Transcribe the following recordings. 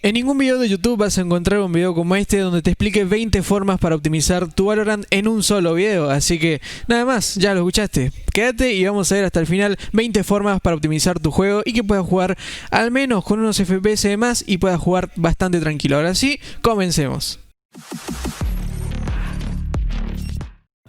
En ningún video de YouTube vas a encontrar un video como este donde te explique 20 formas para optimizar tu Valorant en un solo video, así que nada más, ya lo escuchaste. Quédate y vamos a ver hasta el final 20 formas para optimizar tu juego y que puedas jugar al menos con unos FPS de más y puedas jugar bastante tranquilo. Ahora sí, comencemos.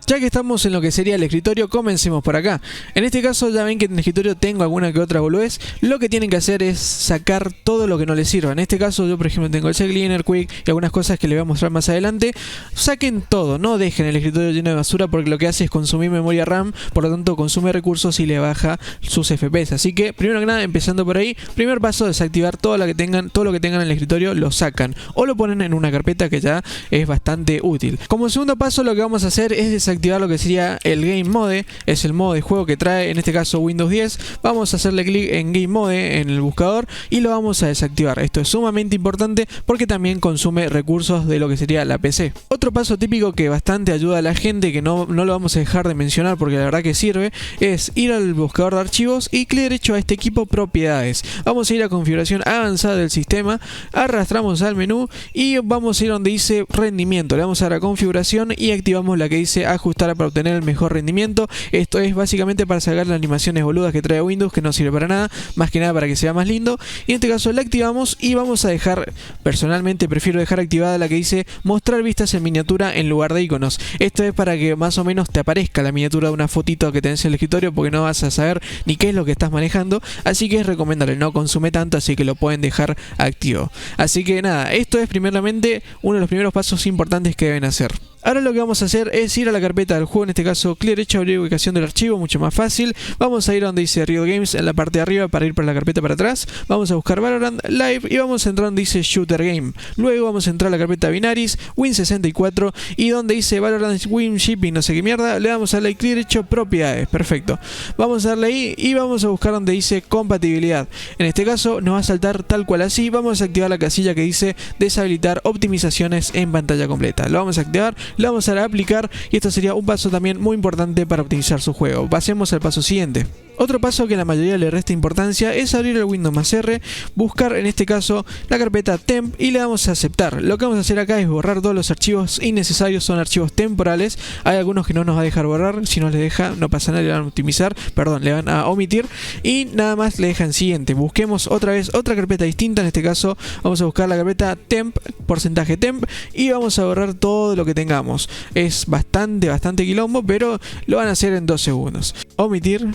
Ya que estamos en lo que sería el escritorio, comencemos por acá. En este caso ya ven que en el escritorio tengo alguna que otra boludez. Lo que tienen que hacer es sacar todo lo que no les sirva. En este caso yo por ejemplo tengo el Cleaner, Quick y algunas cosas que les voy a mostrar más adelante. Saquen todo, no dejen el escritorio lleno de basura porque lo que hace es consumir memoria RAM. Por lo tanto consume recursos y le baja sus FPS. Así que primero que nada, empezando por ahí, primer paso, desactivar todo lo que tengan en el escritorio, lo sacan. O lo ponen en una carpeta que ya es bastante útil. Como segundo paso lo que vamos a hacer es desactivar lo que sería el Game Mode, es el modo de juego que trae en este caso Windows 10. Vamos a hacerle clic en Game Mode en el buscador y lo vamos a desactivar. Esto es sumamente importante porque también consume recursos de lo que sería la PC. Otro paso típico que bastante ayuda a la gente, que no lo vamos a dejar de mencionar porque la verdad que sirve, es ir al buscador de archivos y clic derecho a este equipo propiedades. Vamos a ir a configuración avanzada del sistema, arrastramos al menú y vamos a ir donde dice rendimiento. Le vamos a dar a configuración y activamos la que dice ajustar para obtener el mejor rendimiento. Esto es básicamente para sacar las animaciones boludas que trae Windows, que no sirve para nada, más que nada para que sea más lindo. Y en este caso la activamos y vamos a dejar, personalmente prefiero dejar activada la que dice mostrar vistas en miniatura en lugar de iconos. Esto es para que más o menos te aparezca la miniatura de una fotito que tenés en el escritorio, porque no vas a saber ni qué es lo que estás manejando, así que es recomendable, no consume tanto, así que lo pueden dejar activo. Así que nada, esto es primeramente uno de los primeros pasos importantes que deben hacer. Ahora lo que vamos a hacer es ir a la carpeta del juego, en este caso clic derecho, abrir ubicación del archivo, mucho más fácil. Vamos a ir a donde dice Riot Games en la parte de arriba para ir para la carpeta para atrás. Vamos a buscar Valorant Live y vamos a entrar donde dice Shooter Game. Luego vamos a entrar a la carpeta Binaries, Win64 y donde dice Valorant Win Shipping, no sé qué mierda, le damos a clic derecho, propiedades, perfecto. Vamos a darle ahí y vamos a buscar donde dice compatibilidad. En este caso nos va a saltar tal cual así. Vamos a activar la casilla que dice deshabilitar optimizaciones en pantalla completa. Lo vamos a activar. Le vamos a dar a aplicar y esto sería un paso también muy importante para optimizar su juego. Pasemos al paso siguiente. Otro paso que a la mayoría le resta importancia es abrir el Windows más R, buscar en este caso la carpeta temp y le damos a aceptar. Lo que vamos a hacer acá es borrar todos los archivos innecesarios, son archivos temporales. Hay algunos que no nos va a dejar borrar, si no les deja no pasa nada, le van a optimizar, perdón, le van a omitir y nada más le dejan siguiente. Busquemos otra vez otra carpeta distinta, en este caso vamos a buscar la carpeta temp, porcentaje temp y vamos a borrar todo lo que tengamos. Es bastante quilombo, pero lo van a hacer en 2 segundos. Omitir,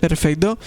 perfecto.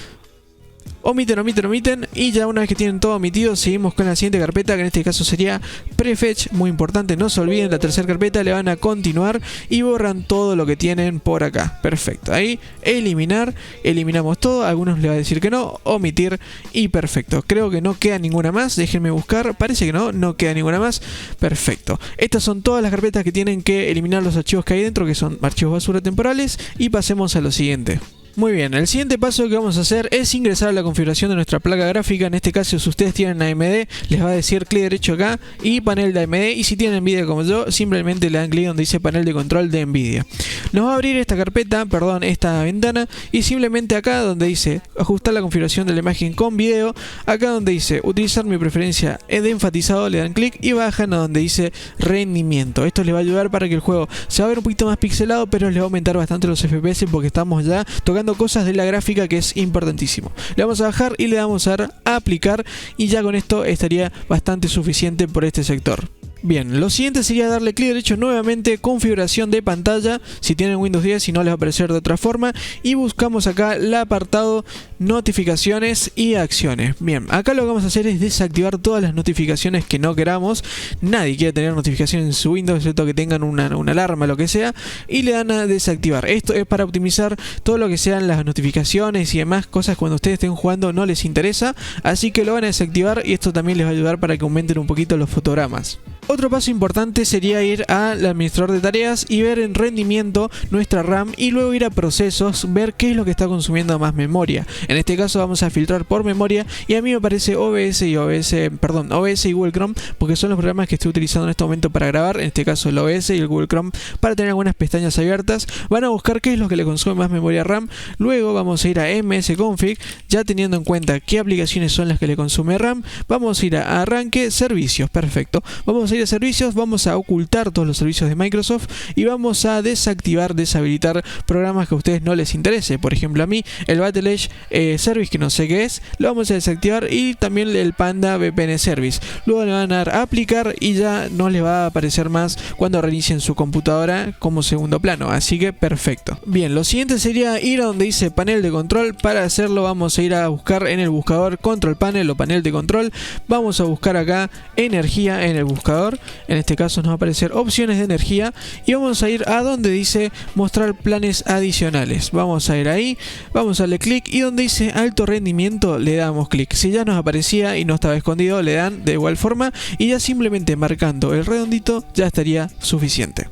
Omiten y ya una vez que tienen todo omitido seguimos con la siguiente carpeta, que en este caso sería prefetch, muy importante, no se olviden, la tercera carpeta le van a continuar y borran todo lo que tienen por acá, perfecto. Ahí eliminamos todo, a algunos les va a decir que no, omitir y perfecto. Creo que no queda ninguna más, déjenme buscar, parece que no queda ninguna más, perfecto. Estas son todas las carpetas que tienen que eliminar los archivos que hay dentro, que son archivos basura temporales, y pasemos a lo siguiente. Muy bien, el siguiente paso que vamos a hacer es ingresar a la configuración de nuestra placa gráfica. En este caso, si ustedes tienen AMD, les va a decir clic derecho acá y panel de AMD, y si tienen Nvidia como yo, simplemente le dan clic donde dice panel de control de Nvidia. Nos va a abrir esta carpeta, esta ventana, y simplemente acá donde dice ajustar la configuración de la imagen con video, acá donde dice utilizar mi preferencia de enfatizado, le dan clic y bajan a donde dice rendimiento. Esto les va a ayudar para que el juego se va a ver un poquito más pixelado, pero les va a aumentar bastante los FPS porque estamos ya tocando cosas de la gráfica, que es importantísimo. Le vamos a bajar y le vamos a dar a aplicar y ya con esto estaría bastante suficiente por este sector. Bien, lo siguiente sería darle clic derecho nuevamente, configuración de pantalla, si tienen Windows 10, si no les va a aparecer de otra forma, y buscamos acá el apartado notificaciones y acciones. Bien, acá lo que vamos a hacer es desactivar todas las notificaciones que no queramos. Nadie quiere tener notificaciones en su Windows, excepto que tengan una alarma, lo que sea, y le dan a desactivar. Esto es para optimizar todo lo que sean las notificaciones y demás cosas cuando ustedes estén jugando no les interesa, así que lo van a desactivar y esto también les va a ayudar para que aumenten un poquito los fotogramas. Otro paso importante sería ir al administrador de tareas y ver en rendimiento nuestra RAM y luego ir a procesos, ver qué es lo que está consumiendo más memoria. En este caso vamos a filtrar por memoria y a mí me parece OBS y Google Chrome, porque son los programas que estoy utilizando en este momento para grabar, en este caso el OBS y el Google Chrome, para tener algunas pestañas abiertas. Van a buscar qué es lo que le consume más memoria RAM, luego vamos a ir a msconfig, ya teniendo en cuenta qué aplicaciones son las que le consume RAM, vamos a ir a arranque, servicios, perfecto. Vamos a ir a servicios, vamos a ocultar todos los servicios de Microsoft y vamos a deshabilitar programas que a ustedes no les interese. Por ejemplo, a mí el Battle Edge Service, que no sé qué es, lo vamos a desactivar, y también el Panda VPN Service. Luego le van a dar a aplicar y ya no les va a aparecer más cuando reinicien su computadora como segundo plano, así que perfecto. Bien, lo siguiente sería ir a donde dice panel de control. Para hacerlo vamos a ir a buscar en el buscador control panel o panel de control, vamos a buscar acá energía en el buscador. En este caso nos va a aparecer opciones de energía y vamos a ir a donde dice mostrar planes adicionales. Vamos a ir ahí, vamos a darle clic y donde dice alto rendimiento le damos clic. Si ya nos aparecía y no estaba escondido, le dan de igual forma y ya simplemente marcando el redondito ya estaría suficiente.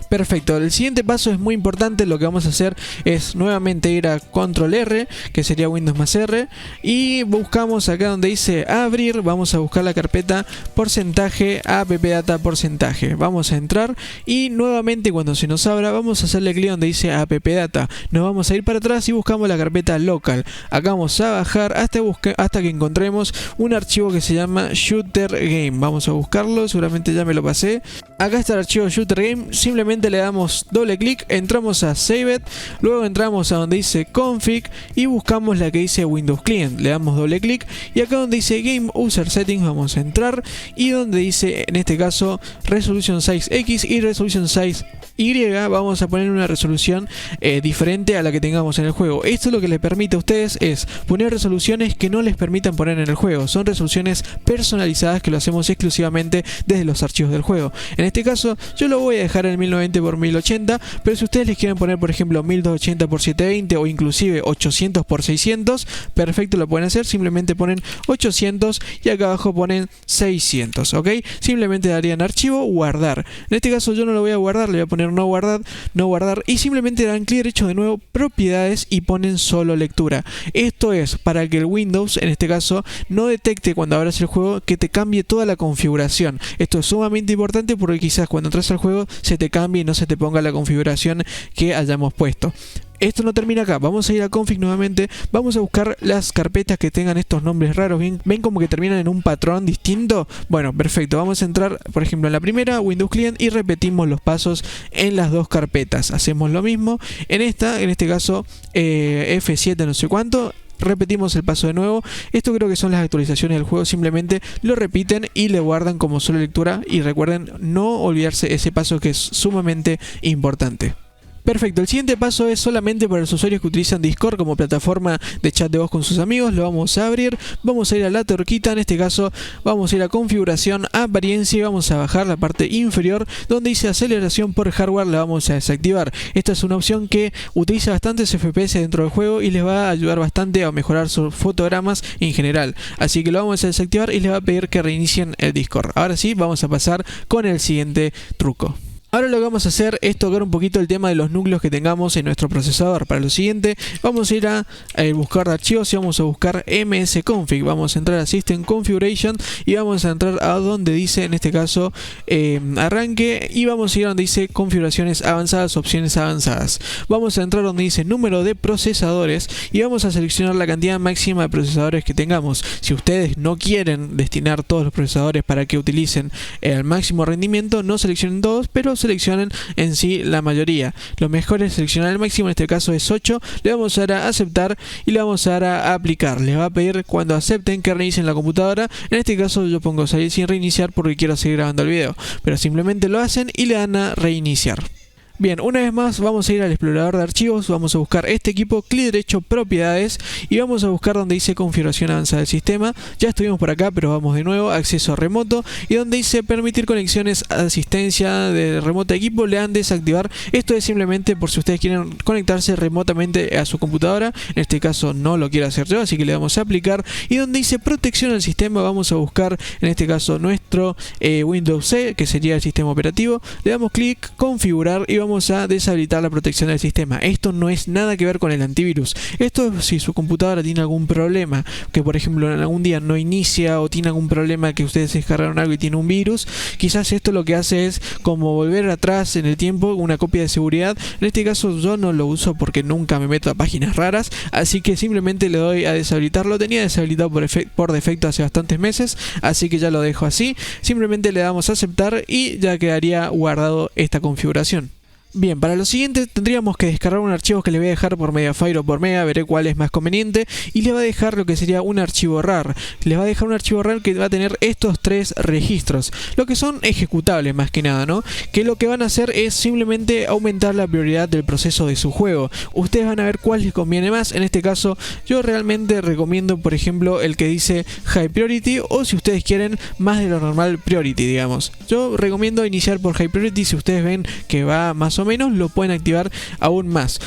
Perfecto, el siguiente paso es muy importante. Lo que vamos a hacer es nuevamente ir a control R, que sería Windows más R, y buscamos acá donde dice abrir, vamos a buscar la carpeta porcentaje appdata porcentaje. Vamos a entrar y nuevamente cuando se nos abra vamos a hacerle clic donde dice appdata. Nos vamos a ir para atrás y buscamos la carpeta local. Acá vamos a bajar hasta que encontremos un archivo que se llama Shooter Game. Vamos a buscarlo, seguramente ya me lo pasé. Acá está el archivo Shooter Game, simplemente le damos doble clic, entramos a Save It, luego entramos a donde dice Config y buscamos la que dice Windows Client, le damos doble clic y acá donde dice Game User Settings vamos a entrar y donde dice en este caso Resolution Size X y Resolution Size Y vamos a poner una resolución diferente a la que tengamos en el juego. Esto lo que les permite a ustedes es poner resoluciones que no les permitan poner en el juego. Son resoluciones personalizadas que lo hacemos exclusivamente desde los archivos del juego. En este caso yo lo voy a dejar en 1090 x 1080, pero si ustedes les quieren poner por ejemplo 1280 x 720 o inclusive 800 x 600, perfecto, lo pueden hacer. Simplemente ponen 800 y acá abajo ponen 600, ¿ok? Simplemente darían archivo, guardar. En este caso yo no lo voy a guardar, le voy a poner no guardar y simplemente dan clic derecho de nuevo, propiedades y ponen solo lectura. Esto es para que el Windows, en este caso, no detecte cuando abras el juego que te cambie toda la configuración. Esto es sumamente importante porque quizás cuando entras al juego se te cambie y no se te ponga la configuración que hayamos puesto. Esto no termina acá, vamos a ir a config nuevamente, vamos a buscar las carpetas que tengan estos nombres raros. ¿Ven como que terminan en un patrón distinto? Bueno, perfecto, vamos a entrar por ejemplo en la primera, Windows Client, y repetimos los pasos en las dos carpetas. Hacemos lo mismo en esta, en este caso F7 no sé cuánto. Repetimos el paso de nuevo. Esto creo que son las actualizaciones del juego, simplemente lo repiten y le guardan como solo lectura y recuerden no olvidarse ese paso que es sumamente importante. Perfecto, el siguiente paso es solamente para los usuarios que utilizan Discord como plataforma de chat de voz con sus amigos. Lo vamos a abrir, vamos a ir a la tuerquita, en este caso vamos a ir a configuración, apariencia y vamos a bajar la parte inferior donde dice aceleración por hardware, la vamos a desactivar. Esta es una opción que utiliza bastantes FPS dentro del juego y les va a ayudar bastante a mejorar sus fotogramas en general. Así que lo vamos a desactivar y les va a pedir que reinicien el Discord. Ahora sí, vamos a pasar con el siguiente truco. Ahora lo que vamos a hacer es tocar un poquito el tema de los núcleos que tengamos en nuestro procesador. Para lo siguiente vamos a ir a buscar de archivos y vamos a buscar msconfig. Vamos a entrar a System Configuration y vamos a entrar a donde dice en este caso arranque y vamos a ir a donde dice configuraciones avanzadas, opciones avanzadas. Vamos a entrar donde dice número de procesadores y vamos a seleccionar la cantidad máxima de procesadores que tengamos. Si ustedes no quieren destinar todos los procesadores para que utilicen el máximo rendimiento, no seleccionen todos, pero seleccionen en sí la mayoría. Lo mejor es seleccionar el máximo, en este caso es 8. Le vamos a dar a aceptar y le vamos a dar a aplicar. Les va a pedir cuando acepten que reinicien la computadora. En este caso yo pongo salir sin reiniciar porque quiero seguir grabando el video, pero simplemente lo hacen y le dan a reiniciar. Bien, una vez más vamos a ir al explorador de archivos, vamos a buscar este equipo, clic derecho, propiedades, y vamos a buscar donde dice configuración avanzada del sistema. Ya estuvimos por acá, pero vamos de nuevo, acceso remoto, y donde dice permitir conexiones, asistencia de remoto equipo, le dan desactivar. Esto es simplemente por si ustedes quieren conectarse remotamente a su computadora. En este caso no lo quiero hacer yo, así que le damos a aplicar, y donde dice protección al sistema vamos a buscar en este caso nuestro Windows C, que sería el sistema operativo. Le damos clic, configurar, y vamos a deshabilitar la protección del sistema. Esto no es nada que ver con el antivirus. Esto si su computadora tiene algún problema, que por ejemplo en algún día no inicia, o tiene algún problema que ustedes descargaron algo y tiene un virus, quizás esto lo que hace es como volver atrás en el tiempo, una copia de seguridad. En este caso yo no lo uso porque nunca me meto a páginas raras, así que simplemente le doy a deshabilitar. Lo tenía deshabilitado por defecto hace bastantes meses, así que ya lo dejo así. Simplemente le damos a aceptar y ya quedaría guardado esta configuración. Bien, para lo siguiente tendríamos que descargar un archivo que le voy a dejar por Mediafire o por Mega, veré cuál es más conveniente, y le va a dejar lo que sería un archivo RAR. Le va a dejar un archivo RAR que va a tener estos tres registros, lo que son ejecutables más que nada, ¿no? Que lo que van a hacer es simplemente aumentar la prioridad del proceso de su juego. Ustedes van a ver cuál les conviene más. En este caso yo realmente recomiendo por ejemplo el que dice High Priority, o si ustedes quieren más de lo normal Priority, digamos. Yo recomiendo iniciar por High Priority. Si ustedes ven que va más o menos, lo pueden activar aún más.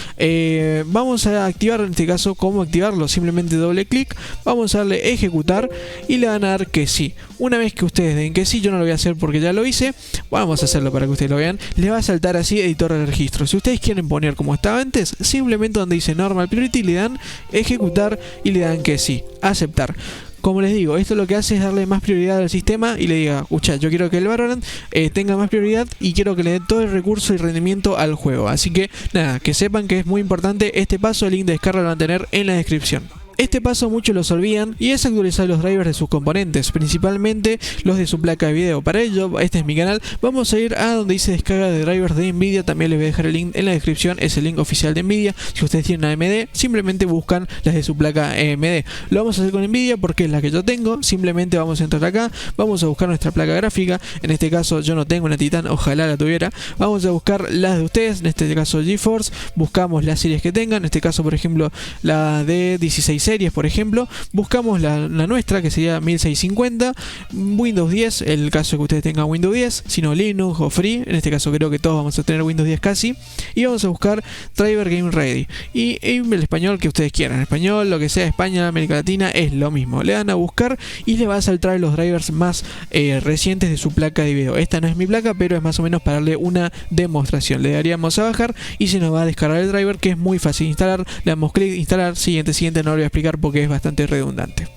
Vamos a activar en este caso. ¿Cómo activarlo? Simplemente doble clic, vamos a darle ejecutar y le van a dar que sí. Una vez que ustedes den que sí, yo no lo voy a hacer porque ya lo hice, vamos a hacerlo para que ustedes lo vean. Le va a saltar así editor de registro. Si ustedes quieren poner como estaba antes, simplemente donde dice normal priority le dan ejecutar y le dan que sí, aceptar. Como les digo, esto lo que hace es darle más prioridad al sistema y le diga, escucha, yo quiero que el Valorant tenga más prioridad y quiero que le dé todo el recurso y rendimiento al juego. Así que nada, que sepan que es muy importante este paso. El link de descarga lo van a tener en la descripción. Este paso muchos los olvidan y es actualizar los drivers de sus componentes, principalmente los de su placa de video. Para ello, este es mi canal, vamos a ir a donde dice descarga de drivers de Nvidia. También les voy a dejar el link en la descripción, es el link oficial de Nvidia. Si ustedes tienen AMD, simplemente buscan las de su placa AMD. Lo vamos a hacer con Nvidia porque es la que yo tengo. Simplemente vamos a entrar acá, vamos a buscar nuestra placa gráfica. En este caso yo no tengo una Titan, ojalá la tuviera. Vamos a buscar las de ustedes, en este caso GeForce. Buscamos las series que tengan, en este caso por ejemplo la de 16 series, por ejemplo. Buscamos la nuestra, que sería 1650, Windows 10, el caso que ustedes tengan Windows 10, sino Linux o Free. En este caso creo que todos vamos a tener Windows 10 casi. Y vamos a buscar Driver Game Ready y el español que ustedes quieran, español, lo que sea, España, América Latina, es lo mismo. Le dan a buscar y le va a saltar los drivers más recientes de su placa de video. Esta no es mi placa, pero es más o menos para darle una demostración. Le daríamos a bajar y se nos va a descargar el driver, que es muy fácil de instalar. Le damos clic, instalar, siguiente, no lo voy a explicar porque es bastante redundante.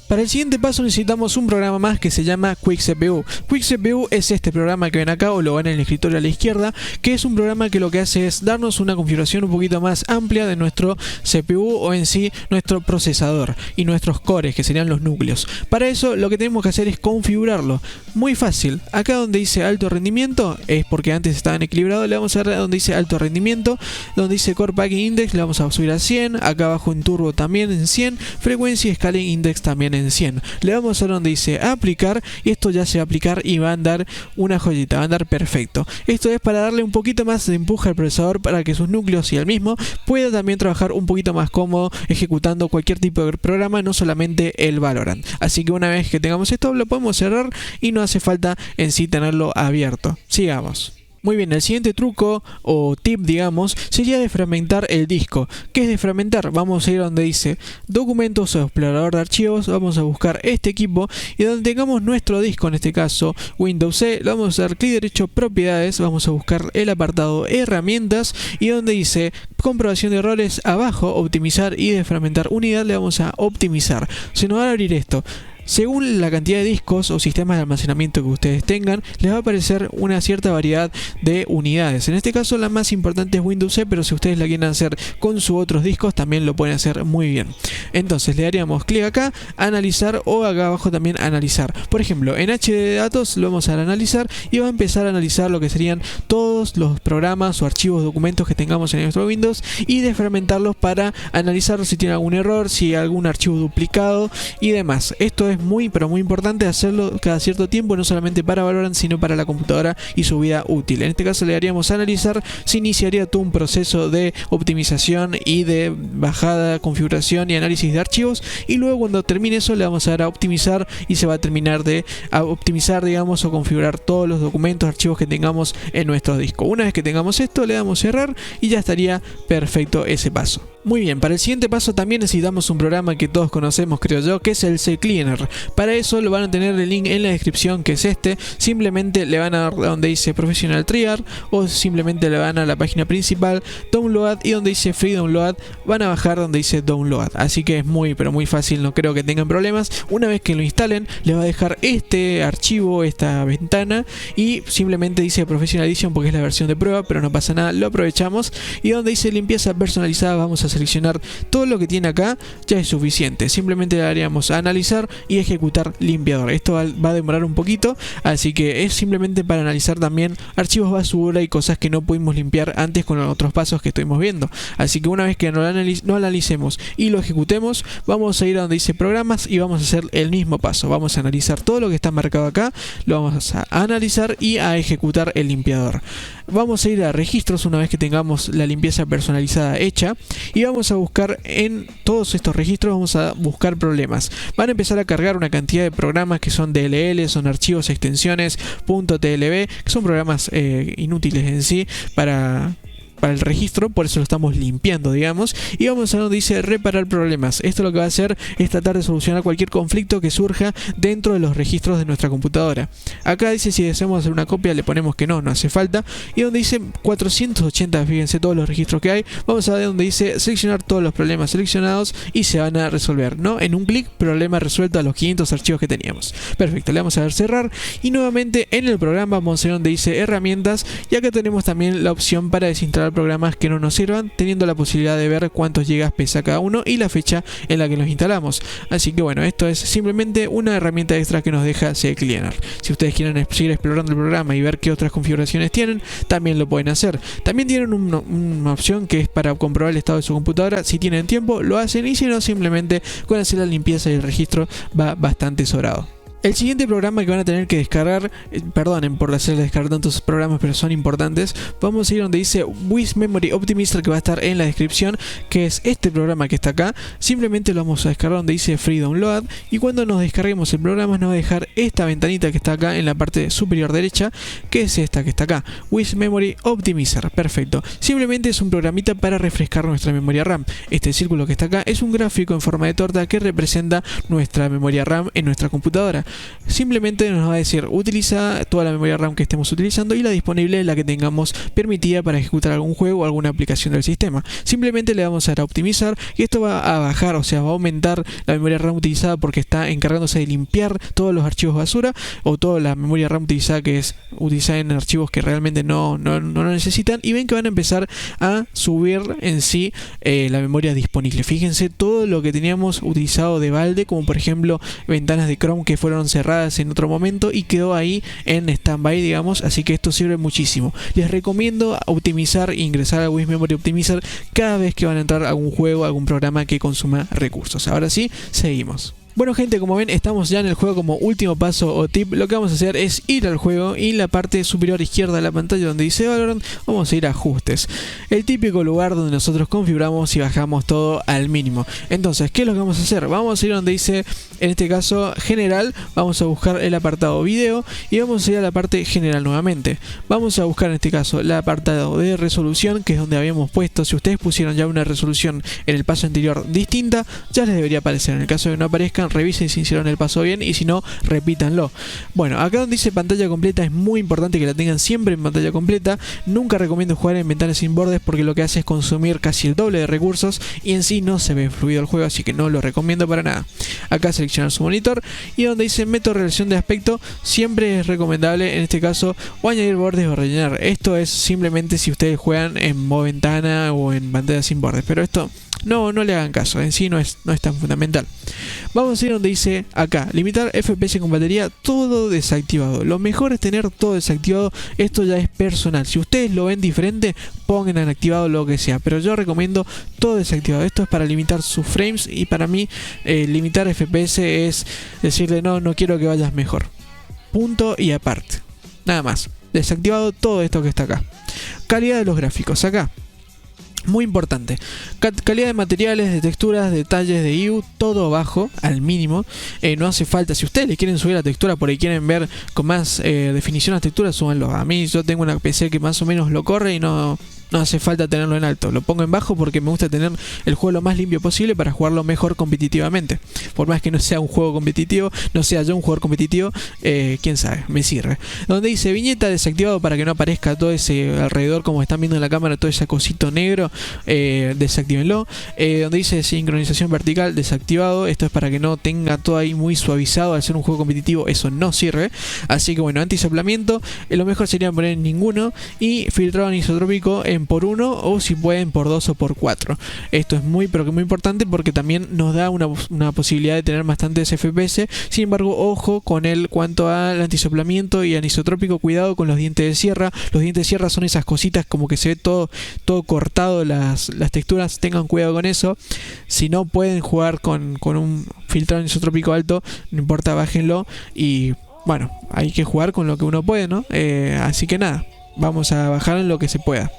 Para el siguiente paso necesitamos un programa más que se llama Quick CPU. Quick CPU es este programa que ven acá, o lo ven en el escritorio a la izquierda, que es un programa que lo que hace es darnos una configuración un poquito más amplia de nuestro CPU, o en sí nuestro procesador y nuestros cores, que serían los núcleos. Para eso lo que tenemos que hacer es configurarlo. Muy fácil. Acá donde dice alto rendimiento, es porque antes estaban equilibrados, le vamos a dar donde dice alto rendimiento, donde dice Core Packing Index le vamos a subir a 100, acá abajo en Turbo también en 100, frecuencia y Scaling Index también en 100. Le vamos a donde dice aplicar y esto ya se va a aplicar y va a andar una joyita, va a andar perfecto. Esto es para darle un poquito más de empuje al procesador para que sus núcleos y el mismo pueda también trabajar un poquito más cómodo ejecutando cualquier tipo de programa, no solamente el Valorant. Así que una vez que tengamos esto lo podemos cerrar y no hace falta en sí tenerlo abierto. Sigamos. Muy bien, el siguiente truco o tip, digamos, sería desfragmentar el disco. ¿Qué es desfragmentar? Vamos a ir donde dice documentos o explorador de archivos, vamos a buscar este equipo y donde tengamos nuestro disco, en este caso Windows C, le vamos a dar clic derecho propiedades, vamos a buscar el apartado herramientas y donde dice comprobación de errores abajo, optimizar y desfragmentar unidad, le vamos a optimizar. Se nos va a abrir esto. Según la cantidad de discos o sistemas de almacenamiento que ustedes tengan, les va a aparecer una cierta variedad de unidades. En este caso la más importante es Windows C, pero si ustedes la quieren hacer con sus otros discos también lo pueden hacer muy bien. Entonces le daríamos clic acá, analizar, o acá abajo también analizar. Por ejemplo, en HD de datos lo vamos a analizar y va a empezar a analizar lo que serían todos los programas o archivos, documentos que tengamos en nuestro Windows y desfragmentarlos para analizar si tiene algún error, si hay algún archivo duplicado y demás. Esto es es muy pero muy importante hacerlo cada cierto tiempo, no solamente para Valorant sino para la computadora y su vida útil. En este caso le daríamos a analizar, se iniciaría todo un proceso de optimización y de bajada, configuración y análisis de archivos, y luego cuando termine eso le vamos a dar a optimizar y se va a terminar de optimizar, digamos, o configurar todos los documentos, archivos que tengamos en nuestro disco. Una vez que tengamos esto le damos cerrar y ya estaría perfecto ese paso. Muy bien, para el siguiente paso también necesitamos un programa que todos conocemos, creo yo, que es el CCleaner. Para eso lo van a tener el link en la descripción, que es este. Simplemente le van a dar donde dice Professional Trial, o simplemente le van a la página principal, Download, y donde dice Free Download van a bajar donde dice Download. Así que es muy pero muy fácil, no creo que tengan problemas. Una vez que lo instalen les va a dejar este archivo, esta ventana, y simplemente dice Professional Edition porque es la versión de prueba, pero no pasa nada, lo aprovechamos. Y donde dice limpieza personalizada vamos a seleccionar todo lo que tiene acá, ya es suficiente. Simplemente le daríamos a analizar y ejecutar limpiador. Esto va a demorar un poquito, así que es simplemente para analizar también archivos basura y cosas que no pudimos limpiar antes con los otros pasos que estuvimos viendo. Así que una vez que lo analicemos y lo ejecutemos, vamos a ir a donde dice programas y vamos a hacer el mismo paso. Vamos a analizar todo lo que está marcado acá, lo vamos a analizar y a ejecutar el limpiador. Vamos a ir a registros una vez que tengamos la limpieza personalizada hecha, y vamos a buscar en todos estos registros, vamos a buscar problemas. Van a empezar a cargar una cantidad de programas que son DLL, son archivos, extensiones, .tlb, que son programas inútiles en sí para el registro, por eso lo estamos limpiando, digamos, y vamos a donde dice reparar problemas. Esto lo que va a hacer es tratar de solucionar cualquier conflicto que surja dentro de los registros de nuestra computadora. Acá dice si deseamos hacer una copia, le ponemos que no hace falta, y donde dice 480, fíjense todos los registros que hay, vamos a ver donde dice seleccionar todos los problemas seleccionados y se van a resolver, ¿no? En un clic, problema resuelto a los 500 archivos que teníamos. Perfecto, le vamos a dar cerrar, y nuevamente en el programa vamos a ver donde dice herramientas, y acá tenemos también la opción para desinstalar programas que no nos sirvan, teniendo la posibilidad de ver cuántos gigas pesa cada uno y la fecha en la que los instalamos. Así que bueno, esto es simplemente una herramienta extra que nos deja CCleaner. Si ustedes quieren seguir explorando el programa y ver qué otras configuraciones tienen, también lo pueden hacer. También tienen una opción que es para comprobar el estado de su computadora. Si tienen tiempo lo hacen, y si no, simplemente con hacer la limpieza y el registro va bastante sobrado. El siguiente programa que van a tener que descargar, perdonen por hacerles descargar tantos programas, pero son importantes. Vamos a ir donde dice With Memory Optimizer, que va a estar en la descripción, que es este programa que está acá. Simplemente lo vamos a descargar donde dice Free Download, y cuando nos descarguemos el programa nos va a dejar esta ventanita que está acá en la parte superior derecha, que es esta que está acá, With Memory Optimizer. Perfecto. Simplemente es un programita para refrescar nuestra memoria RAM. Este círculo que está acá es un gráfico en forma de torta que representa nuestra memoria RAM en nuestra computadora. Simplemente nos va a decir utiliza toda la memoria RAM que estemos utilizando y la disponible es la que tengamos permitida para ejecutar algún juego o alguna aplicación del sistema. Simplemente le vamos a dar a optimizar, y esto va a bajar, o sea, va a aumentar la memoria RAM utilizada porque está encargándose de limpiar todos los archivos basura, o toda la memoria RAM utilizada que es utilizada en archivos que realmente no necesitan, y ven que van a empezar a subir en sí la memoria disponible. Fíjense todo lo que teníamos utilizado de balde, como por ejemplo ventanas de Chrome que fueron cerradas en otro momento y quedó ahí en stand-by, digamos, así que esto sirve muchísimo. Les recomiendo optimizar e ingresar a With Memory Optimizer cada vez que van a entrar a algún juego, a algún programa que consuma recursos. Ahora sí, seguimos. Bueno gente, como ven estamos ya en el juego. Como último paso o tip, lo que vamos a hacer es ir al juego, y en la parte superior izquierda de la pantalla donde dice Valorant vamos a ir a ajustes, el típico lugar donde nosotros configuramos y bajamos todo al mínimo. Entonces, ¿qué es lo que vamos a hacer? Vamos a ir donde dice, en este caso general, vamos a buscar el apartado video y vamos a ir a la parte general nuevamente. Vamos a buscar en este caso el apartado de resolución, que es donde habíamos puesto, si ustedes pusieron ya una resolución en el paso anterior distinta, ya les debería aparecer. En el caso de que no aparezca, revisen si hicieron el paso bien, y si no, repítanlo. Bueno, acá donde dice pantalla completa es muy importante que la tengan siempre en pantalla completa. Nunca recomiendo jugar en ventanas sin bordes porque lo que hace es consumir casi el doble de recursos y en sí no se ve fluido el juego, así que no lo recomiendo para nada. Acá seleccionar su monitor, y donde dice método de relación de aspecto siempre es recomendable en este caso o añadir bordes o rellenar. Esto es simplemente si ustedes juegan en modo ventana o en pantalla sin bordes, pero esto no le hagan caso, en sí no es tan fundamental. Vamos a ir donde dice acá, limitar FPS con batería, todo desactivado. Lo mejor es tener todo desactivado, esto ya es personal. Si ustedes lo ven diferente, pongan en activado lo que sea, pero yo recomiendo todo desactivado. Esto es para limitar sus frames y para mí limitar FPS es decirle no quiero que vayas mejor. Punto y aparte. Nada más. Desactivado todo esto que está acá. Calidad de los gráficos, acá. Muy importante, calidad de materiales, de texturas, detalles de IU, todo bajo, al mínimo. No hace falta, si ustedes le quieren subir la textura, por ahí quieren ver con más definición las texturas, súbanlo. A mí yo tengo una PC que más o menos lo corre y no hace falta tenerlo en alto. Lo pongo en bajo porque me gusta tener el juego lo más limpio posible para jugarlo mejor competitivamente. Por más que no sea un juego competitivo, no sea yo un jugador competitivo, quién sabe, me sirve. Donde dice viñeta desactivado para que no aparezca todo ese alrededor, como están viendo en la cámara, todo ese cosito negro, desactívenlo. Donde dice sincronización vertical, desactivado. Esto es para que no tenga todo ahí muy suavizado. Al ser un juego competitivo eso no sirve. Así que bueno, antisoplamiento, lo mejor sería poner ninguno. Y filtrado anisotrópico en por 1 o si pueden por 2 o por 4. Esto es muy pero que muy importante porque también nos da una posibilidad de tener bastantes FPS. Sin embargo, ojo con el cuanto al antisoplamiento y anisotrópico, cuidado con los dientes de sierra. Los dientes de sierra son esas cositas como que se ve todo cortado, las texturas, tengan cuidado con eso. Si no pueden jugar con un filtrado anisotrópico alto, no importa, bájenlo y bueno, hay que jugar con lo que uno puede, ¿no? Así que nada, vamos a bajar en lo que se pueda.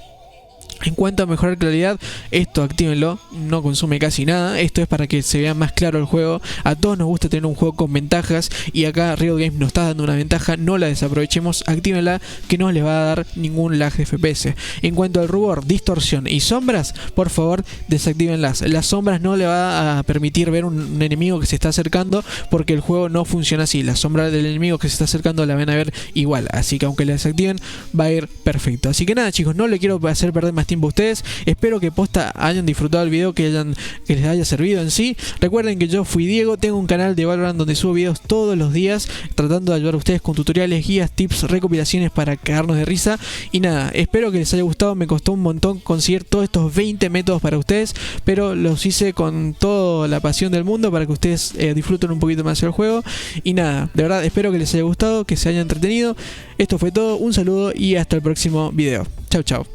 En cuanto a mejorar claridad, esto actívenlo, no consume casi nada. Esto es para que se vea más claro el juego. A todos nos gusta tener un juego con ventajas y acá Riot Games nos está dando una ventaja, no la desaprovechemos, actívenla que no les va a dar ningún lag de FPS. En cuanto al rubor, distorsión y sombras, por favor desactívenlas. Las sombras no le va a permitir ver un enemigo que se está acercando porque el juego no funciona así. La sombra del enemigo que se está acercando la van a ver igual, así que aunque la desactiven va a ir perfecto. Así que nada chicos, no le quiero hacer perder más tiempo a ustedes. Espero que posta hayan disfrutado el video, que les haya servido en sí. Recuerden que yo fui Diego, tengo un canal de Valorant donde subo videos todos los días tratando de ayudar a ustedes con tutoriales, guías, tips, recopilaciones para cagarnos de risa. Y nada, espero que les haya gustado. Me costó un montón conseguir todos estos 20 métodos para ustedes, pero los hice con toda la pasión del mundo para que ustedes disfruten un poquito más el juego. Y nada, de verdad espero que les haya gustado, que se hayan entretenido. Esto fue todo, un saludo y hasta el próximo video. Chau chau.